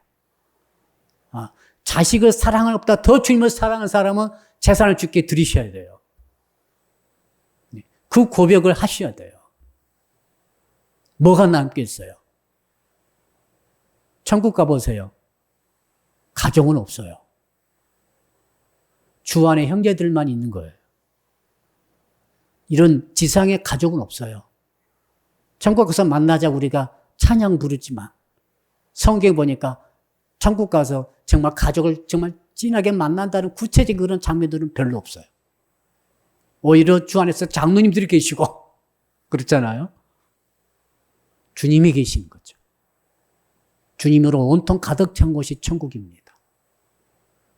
자식을 사랑하는 것보다 더 주님을 사랑하는 사람은 제사를 주께 드리셔야 돼요. 그 고백을 하셔야 돼요. 뭐가 남겠어요? 천국 가보세요. 가족은 없어요. 주 안에 형제들만 있는 거예요. 이런 지상의 가족은 없어요. 천국 가서 만나자 우리가 찬양 부르지만 성경 보니까 천국 가서 정말 가족을 정말 진하게 만난다는 구체적인 그런 장면들은 별로 없어요. 오히려 주 안에서 장로님들이 계시고 그렇잖아요. 주님이 계신 거죠. 주님으로 온통 가득 찬 곳이 천국입니다.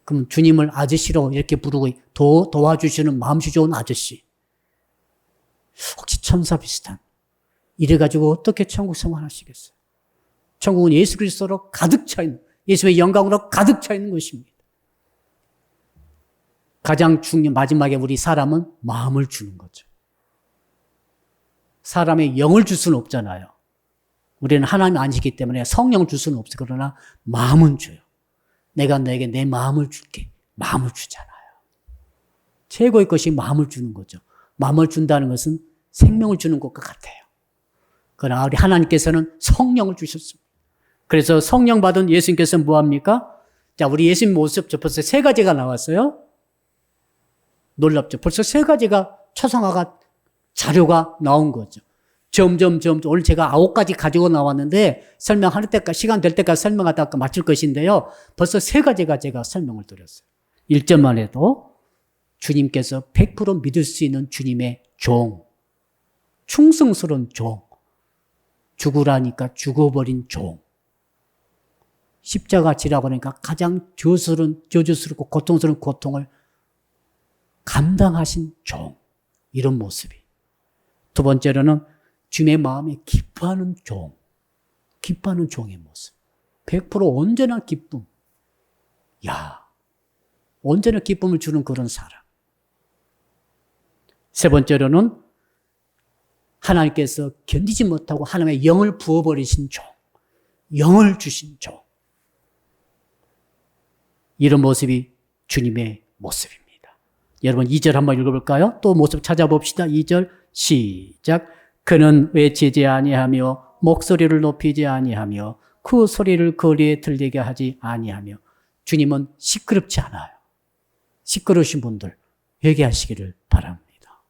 그럼 주님을 아저씨로 이렇게 부르고 도와주시는 마음씨 좋은 아저씨. 혹시 천사 비슷한. 이래가지고 어떻게 천국 생활하시겠어요? 천국은 예수 그리스도로 가득 차 있는, 예수의 영광으로 가득 차 있는 것입니다. 가장 중요한 마지막에 우리 사람은 마음을 주는 거죠. 사람의 영을 줄 수는 없잖아요. 우리는 하나님이 아니시기 때문에 성령을 줄 수는 없어요. 그러나 마음은 줘요. 내가 너에게 내 마음을 줄게. 마음을 주잖아요. 최고의 것이 마음을 주는 거죠. 마음을 준다는 것은 생명을 주는 것과 같아요. 그러나 우리 하나님께서는 성령을 주셨습니다. 그래서 성령 받은 예수님께서는 뭐합니까? 자, 우리 예수님 모습 벌써 세 가지가 나왔어요. 놀랍죠. 벌써 세 가지가 초상화가 자료가 나온 거죠. 점점 오늘 제가 9가지 가지고 나왔는데 설명할 때까지 시간 될 때까지 설명하다가 마칠 것인데요. 벌써 세 가지가 제가 설명을 드렸어요. 1절만 해도 주님께서 100% 믿을 수 있는 주님의 종, 충성스러운 종, 죽으라니까 죽어버린 종, 십자가 지라고 하니까 가장 저주스럽고 고통스러운 고통을 감당하신 종, 이런 모습이. 두 번째로는 주님의 마음에 기뻐하는 종, 기뻐하는 종의 모습. 100% 온전한 기쁨. 온전한 기쁨을 주는 그런 사람. 세 번째로는 하나님께서 견디지 못하고 하나님의 영을 부어버리신 종, 영을 주신 종. 이런 모습이 주님의 모습입니다. 여러분 2절 한번 읽어볼까요? 또 모습 찾아봅시다. 2절 시작. 그는 외치지 아니하며 목소리를 높이지 아니하며 그 소리를 거리에 들리게 하지 아니하며. 주님은 시끄럽지 않아요. 시끄러우신 분들 회개하시기를 바랍니다.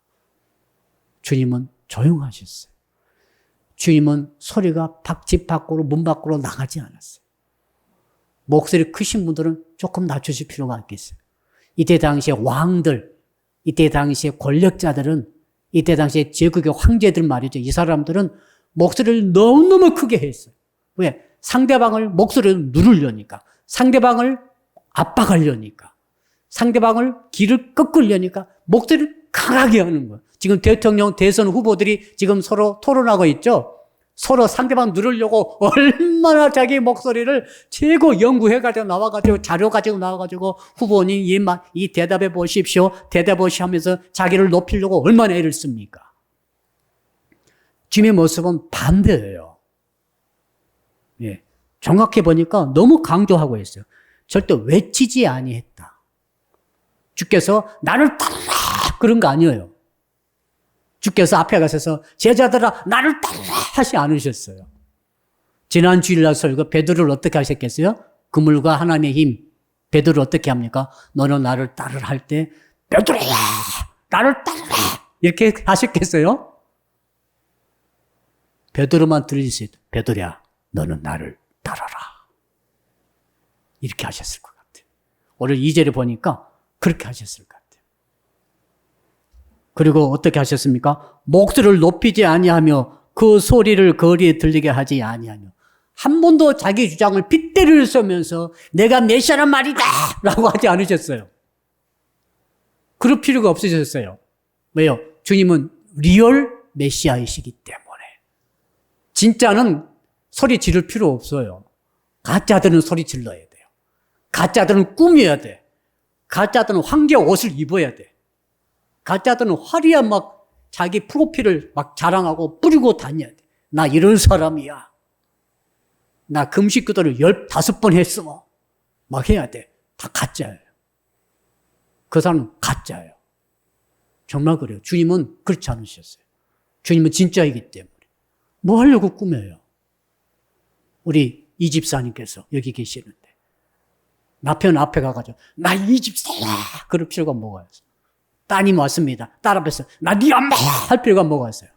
주님은 조용하셨어요. 주님은 소리가 집 밖으로 문 밖으로 나가지 않았어요. 목소리 크신 분들은 조금 낮추실 필요가 있겠어요. 이때 당시에 왕들, 이때 당시에 권력자들은, 이때 당시에 제국의 황제들 말이죠. 이 사람들은 목소리를 너무너무 크게 했어요. 왜? 상대방을 목소리를 누르려니까, 상대방을 압박하려니까, 상대방을 길을 꺾으려니까 목소리를 강하게 하는 거예요. 지금 대통령 대선 후보들이 지금 서로 토론하고 있죠. 서로 상대방 누르려고 얼마나 자기 목소리를 최고 연구해가지고 나와가지고 자료 가지고 나와가지고 후보님 이 대답해 보십시오. 대답하시 하면서 자기를 높이려고 얼마나 애를 씁니까? 주님의 모습은 반대예요. 예, 정확히 보니까 너무 강조하고 있어요. 절대 외치지 아니했다. 주께서 나를 따르라 그런 거 아니에요. 주께서 앞에 가셔서 제자들아 나를 따르라 하지 않으셨어요. 지난 주일날 설교 베드로를 어떻게 하셨겠어요? 그물과 하나님의 힘. 베드로를 어떻게 합니까? 너는 나를 따르라 할 때 베드로야 나를 따르라 이렇게 하셨겠어요? 베드로만 들리세요. 베드로야 너는 나를 따르라 이렇게 하셨을 것 같아요. 오늘 2절에 보니까 그렇게 하셨을 것 같아요. 그리고 어떻게 하셨습니까? 목소리를 높이지 아니하며 그 소리를 거리에 들리게 하지 아니하며. 한 번도 자기 주장을 빗대를 쏘면서 내가 메시아란 말이다 라고 하지 않으셨어요. 그럴 필요가 없으셨어요. 왜요? 주님은 리얼 메시아이시기 때문에. 진짜는 소리 지를 필요 없어요. 가짜들은 소리 질러야 돼요. 가짜들은 꾸며야 돼. 가짜들은 황제 옷을 입어야 돼. 가짜들은 화려한 막 자기 프로필을 막 자랑하고 뿌리고 다녀야 돼. 나 이런 사람이야. 나 금식 기도를 15번 했어. 막 해야 돼. 다 가짜예요. 그 사람은 가짜예요. 정말 그래요. 주님은 그렇지 않으셨어요. 주님은 진짜이기 때문에. 뭐 하려고 꾸며요? 우리 이 집사님께서 여기 계시는데 남편 앞에 가가지고 나 이 집사야 그럴 필요가 뭐가 있어요? 따님 왔습니다. 딸 앞에서 나 네 엄마야 할 필요가 뭐가 있어요?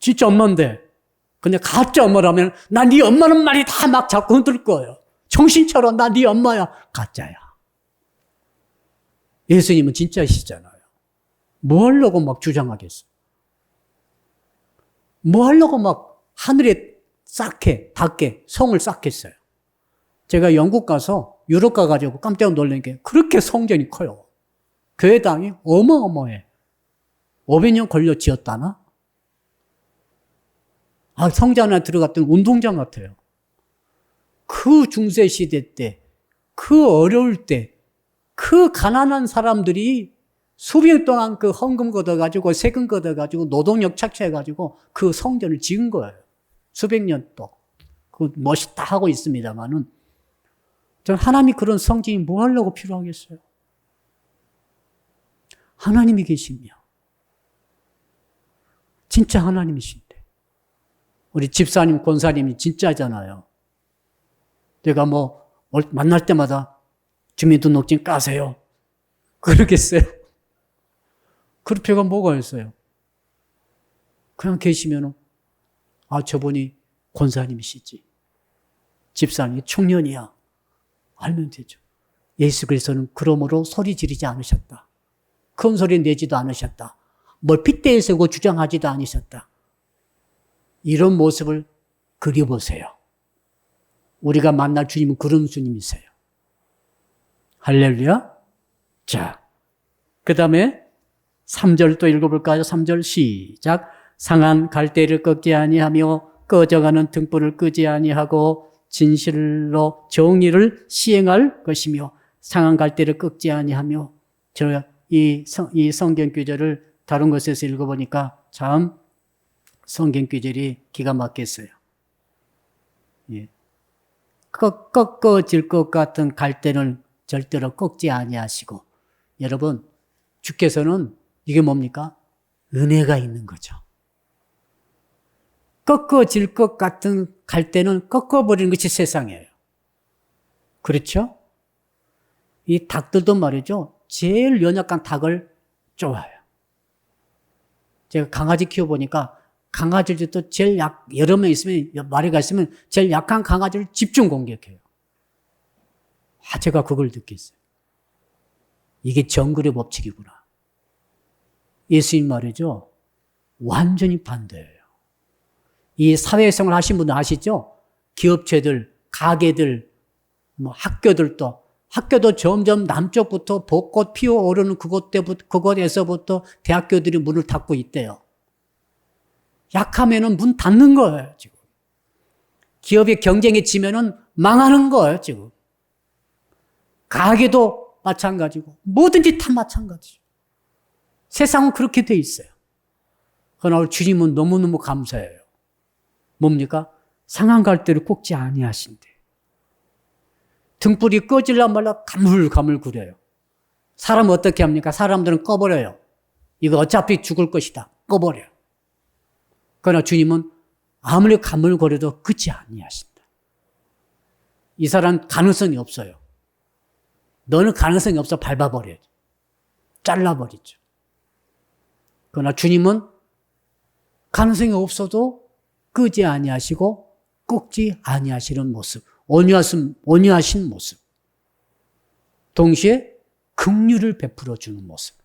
진짜 엄마인데 근데 가짜 엄마라면 나 네 엄마는 말이 다 막 자꾸 흔들 거예요. 정신 차려 나 네 엄마야. 가짜야. 예수님은 진짜시잖아요. 뭐 하려고 막 주장하겠어? 뭐 하려고 막 하늘에 쌓게, 닿게, 성을 쌓겠어요? 제가 영국 가서 유럽 가가지고 깜짝 놀란 게 그렇게 성전이 커요. 교회당이 어마어마해. 500년 걸려 지었다나? 성전 안에 들어갔더니 운동장 같아요. 그 중세시대 때, 그 어려울 때, 그 가난한 사람들이 수백 년 동안 그 헌금 걷어가지고 세금 걷어가지고 노동력 착취해가지고 그 성전을 지은 거예요. 수백 년 또. 그 멋있다 하고 있습니다만은 전 하나님이 그런 성전이 뭐 하려고 필요하겠어요? 하나님이 계시며 진짜 하나님이신데 우리 집사님, 권사님이 진짜잖아요. 내가 뭐 만날 때마다 주민등록증 까세요. 그러겠어요? 그럴 필요가 뭐가 있어요? 그냥 계시면은 저분이 권사님이시지. 집사님이 청년이야. 알면 되죠. 예수 그리스도는 그러므로 소리 지르지 않으셨다. 큰 소리 내지도 않으셨다. 뭘 핏대에 세고 주장하지도 않으셨다. 이런 모습을 그려보세요. 우리가 만날 주님은 그런 주님이세요. 할렐루야. 자, 그 다음에 3절 또 읽어볼까요? 3절 시작. 상한 갈대를 꺾지 아니하며 꺼져가는 등불을 끄지 아니하고 진실로 정의를 시행할 것이며 상한 갈대를 꺾지 아니하며 이 성경 규절을 다른 곳에서 읽어보니까 참 성경 규절이 기가 막혔어요. 예. 꺾어질 것 같은 갈대는 절대로 꺾지 아니하시고 여러분 주께서는 이게 뭡니까? 은혜가 있는 거죠. 꺾어질 것 같은 갈대는 꺾어버리는 것이 세상이에요. 그렇죠? 이 닭들도 말이죠. 제일 연약한 닭을 좋아해요. 제가 강아지 키워보니까 강아지들도 제일 여러 명 있으면, 마리가 있으면 제일 약한 강아지를 집중 공격해요. 제가 그걸 느꼈어요. 이게 정글의 법칙이구나. 예수님 말이죠. 완전히 반대예요. 이 사회생활 하신 분들 아시죠? 기업체들, 가게들, 학교도 점점 남쪽부터 벚꽃 피어오르는 그곳에서부터 대학교들이 문을 닫고 있대요. 약하면은 문 닫는 거예요, 지금. 기업의 경쟁에 지면은 망하는 거예요, 지금. 가게도 마찬가지고, 뭐든지 다 마찬가지죠. 세상은 그렇게 돼 있어요. 그러나 주님은 너무너무 감사해요. 뭡니까? 상한 갈대를 꺾지 아니하신대. 등불이 꺼질라 말라 가물가물 구려요. 사람은 어떻게 합니까? 사람들은 꺼버려요. 이거 어차피 죽을 것이다. 꺼버려요. 그러나 주님은 아무리 가물거려도 끄지 아니하신다. 이 사람 가능성이 없어요. 너는 가능성이 없어 밟아버려야죠. 잘라버리죠. 그러나 주님은 가능성이 없어도 끄지 아니하시고 꺾지 아니하시는 모습, 온유하신 모습, 동시에 긍휼을 베풀어 주는 모습.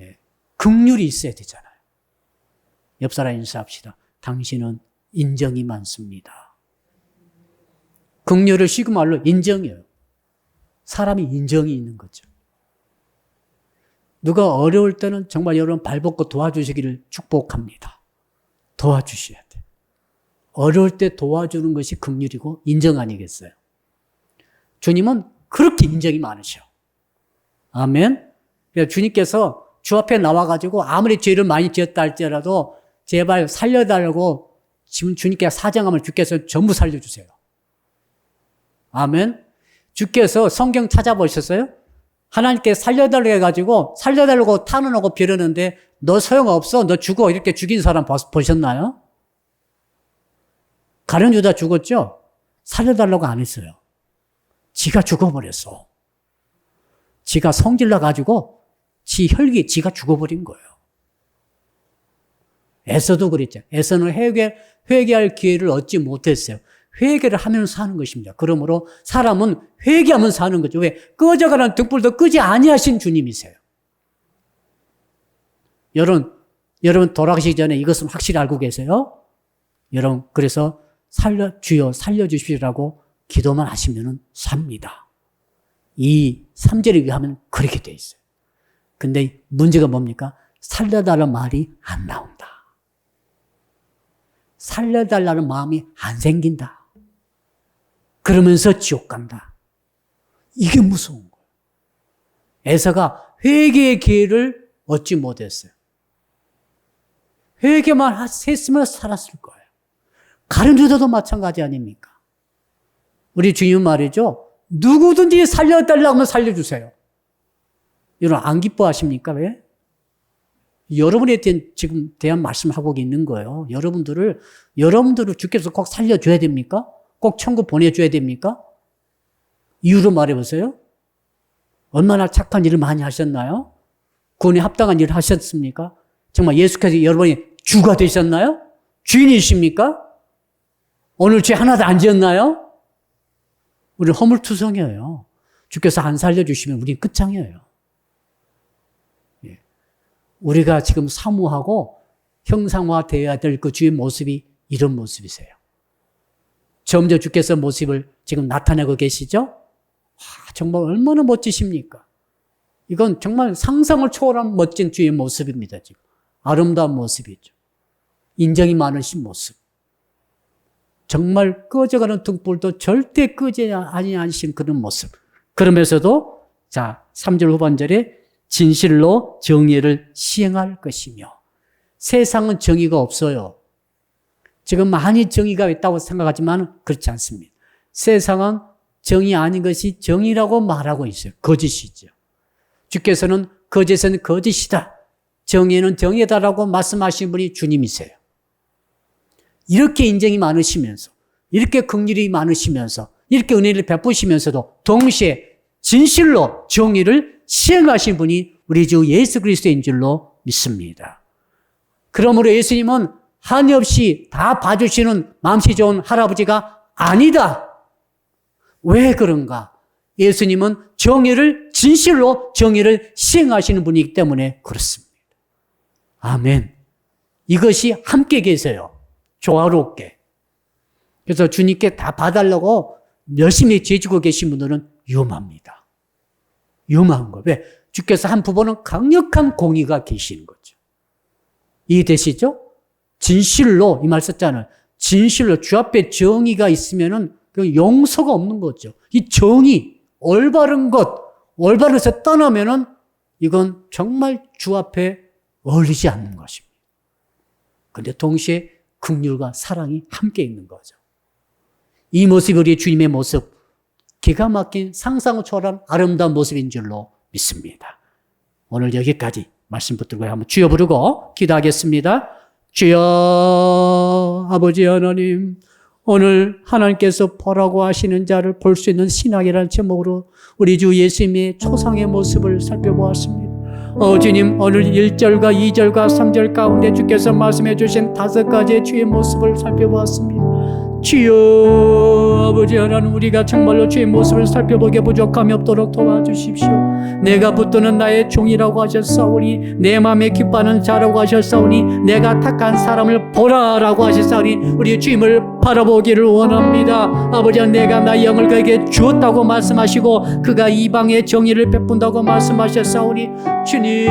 예. 긍휼이 있어야 되잖아요. 옆 사람 인사합시다. 당신은 인정이 많습니다. 긍휼을 쉬운 말로 인정이에요. 사람이 인정이 있는 거죠. 누가 어려울 때는 정말 여러분 발벗고 도와주시기를 축복합니다. 도와주셔야 돼. 어려울 때 도와주는 것이 긍휼이고 인정 아니겠어요? 주님은 그렇게 인정이 많으셔. 아멘. 주님께서 주 앞에 나와가지고 아무리 죄를 많이 지었다 할지라도 제발 살려달라고 지금 주님께 사정하면 주께서 전부 살려주세요. 아멘. 주께서 성경 찾아보셨어요? 하나님께 살려달라고 해가지고 살려달라고 탄원하고 빌었는데 너 소용없어, 너 죽어 이렇게 죽인 사람 보셨나요? 가룟 유다 죽었죠? 살려달라고 안 했어요. 지가 죽어버렸어. 지가 성질나 가지고 지 혈기 지가 죽어버린 거예요. 에서도 그랬죠. 에서는 회개할 기회를 얻지 못했어요. 회개를 하면서 사는 것입니다. 그러므로 사람은 회개하면서 사는 거죠. 왜? 꺼져가는 등불도 끄지 아니하신 주님이세요. 여러분 돌아가시기 전에 이것은 확실히 알고 계세요? 여러분 그래서 주여 살려주시라고 기도만 하시면 삽니다. 이 3절에 의하면 그렇게 돼 있어요. 근데 문제가 뭡니까? 살려달라는 말이 안 나온다. 살려달라는 마음이 안 생긴다. 그러면서 지옥 간다. 이게 무서운 거예요. 에서가 회개의 기회를 얻지 못했어요. 회개만 했으면 살았을 거예요. 가룟 유다도 마찬가지 아닙니까? 우리 주님 말이죠. 누구든지 살려달라고 하면 살려주세요. 여러분 안 기뻐하십니까? 왜? 여러분에 대한 말씀하고 있는 거예요. 여러분들을 주께서 꼭 살려줘야 됩니까? 꼭 천국 보내줘야 됩니까? 이유로 말해보세요. 얼마나 착한 일을 많이 하셨나요? 구원에 합당한 일을 하셨습니까? 정말 예수께서 여러분이 주가 되셨나요? 주인이십니까? 오늘 죄 하나도 안 지었나요? 우리는 허물투성이에요. 주께서 안 살려주시면 우리는 끝장이에요. 우리가 지금 사모하고 형상화되어야 될 그 주의 모습이 이런 모습이세요. 점점 주께서 모습을 지금 나타내고 계시죠? 정말 얼마나 멋지십니까? 이건 정말 상상을 초월한 멋진 주의 모습입니다. 지금 아름다운 모습이죠. 인정이 많으신 모습. 정말 꺼져가는 등불도 절대 끄지 아니하신 그런 모습. 그러면서도 3절 후반절에 진실로 정의를 시행할 것이며 세상은 정의가 없어요. 지금 많이 정의가 있다고 생각하지만 그렇지 않습니다. 세상은 정의 아닌 것이 정의라고 말하고 있어요. 거짓이죠. 주께서는 거짓은 거짓이다. 정의는 정의다라고 말씀하신 분이 주님이세요. 이렇게 인정이 많으시면서 이렇게 긍휼이 많으시면서 이렇게 은혜를 베푸시면서도 동시에 진실로 정의를 시행하신 분이 우리 주 예수 그리스도인 줄로 믿습니다. 그러므로 예수님은 한이 없이 다 봐주시는 마음씨 좋은 할아버지가 아니다. 왜 그런가? 예수님은 진실로 정의를 시행하시는 분이기 때문에 그렇습니다. 아멘. 이것이 함께 계세요. 조화롭게. 그래서 주님께 다 봐달라고 열심히 죄지고 계신 분들은 위험합니다. 위험한 거예요. 왜? 주께서 한 부분은 강력한 공의가 계시는 거죠. 이해되시죠? 진실로, 이 말 썼잖아요. 진실로 주 앞에 정의가 있으면은 그 용서가 없는 거죠. 이 정의, 올바른 올바른에서 떠나면은 이건 정말 주 앞에 어울리지 않는 것입니다. 그런데 동시에 긍휼과 사랑이 함께 있는 거죠. 이 모습이 우리 주님의 모습, 기가 막힌 상상을 초월한 아름다운 모습인 줄로 믿습니다. 오늘 여기까지 말씀 붙들고 한번 주여 부르고 기도하겠습니다. 주여 아버지 하나님, 오늘 하나님께서 보라고 하시는 자를 볼 수 있는 신앙이라는 제목으로 우리 주 예수님의 초상의 모습을 살펴보았습니다. 주님, 오늘 1절과 2절과 3절 가운데 주께서 말씀해 주신 5가지의 주의 모습을 살펴보았습니다. 주여 아버지 하나님, 우리가 정말로 주의 모습을 살펴보게 부족함이 없도록 도와주십시오. 내가 붙드는 나의 종이라고 하셨사오니, 내 마음에 기뻐하는 자라고 하셨사오니, 내가 택한 사람을 보라라고 하셨사오니 우리 주님을 바라보기를 원합니다. 아버지, 내가 나의 영을 그에게 주었다고 말씀하시고 그가 이방의 정의를 베푼다고 말씀하셨사오니 주님,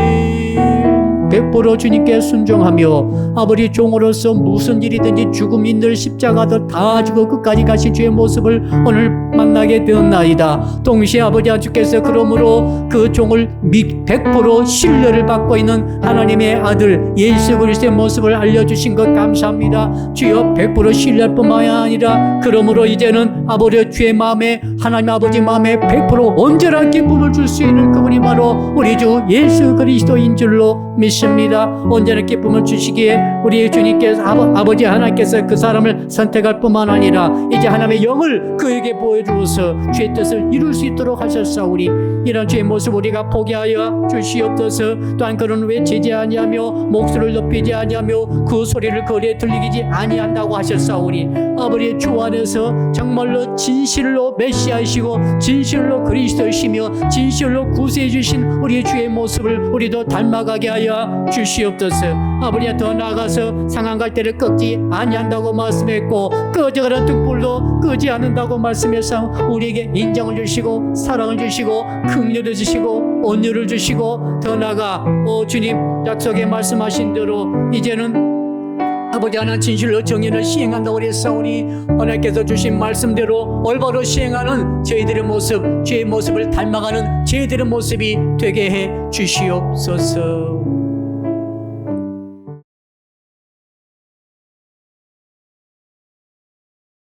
100% 주님께 순종하며 아버지 종으로서 무슨 일이든지 죽음 있는 십자가도 다 지고 끝까지 가신 주의 모습을 오늘 만나게 되었나이다. 동시에 아버지 주께서 그러므로 그 종을 100% 신뢰를 받고 있는 하나님의 아들 예수 그리스도의 모습을 알려주신 것 감사합니다. 주여 100% 신뢰할 뿐만 아니라 그러므로 이제는 아버지 주의 마음에 하나님 아버지 마음에 100% 온전한 기쁨을 줄 수 있는 그분이 바로 우리 주 예수 그리스도인 줄로 믿습니다. 온전한 기쁨을 주시기에 우리 주님께서 아버지 하나님께서 그 사람을 선택할 뿐만 아니라 이제 하나님의 영을 그에게 보여주어서 주의 뜻을 이룰 수 있도록 하셨사오니 이런 주의 모습 우리가 포기하여 주시옵소서. 또한 그는 외치지 아니하며 목소리를 높이지 아니하며 그 소리를 거리에 들리지 아니한다고 하셨사오니 아버지의 주 안에서 정말로 진실로 메시아이시고 진실로 그리스도이시며 진실로 구세해 주신 우리 주의 모습을 우리도 닮아가게 하여 주시옵소서. 아버지야 더 나아가서 상한 갈대를 꺾지 아니한다고 말씀했고 꺼져가는 등불도 끄지 않는다고 말씀해서 우리에게 인정을 주시고 사랑을 주시고 긍휼을 주시고 온유를 주시고 더 나아가 주님 약속에 말씀하신 대로 이제는 아버지 하나님 진실로 정의를 시행한다고 그랬사오니 하나님께서 주신 말씀대로 올바로 시행하는 저희들의 모습 주의 모습을 닮아가는 저희들의 모습이 되게 해 주시옵소서.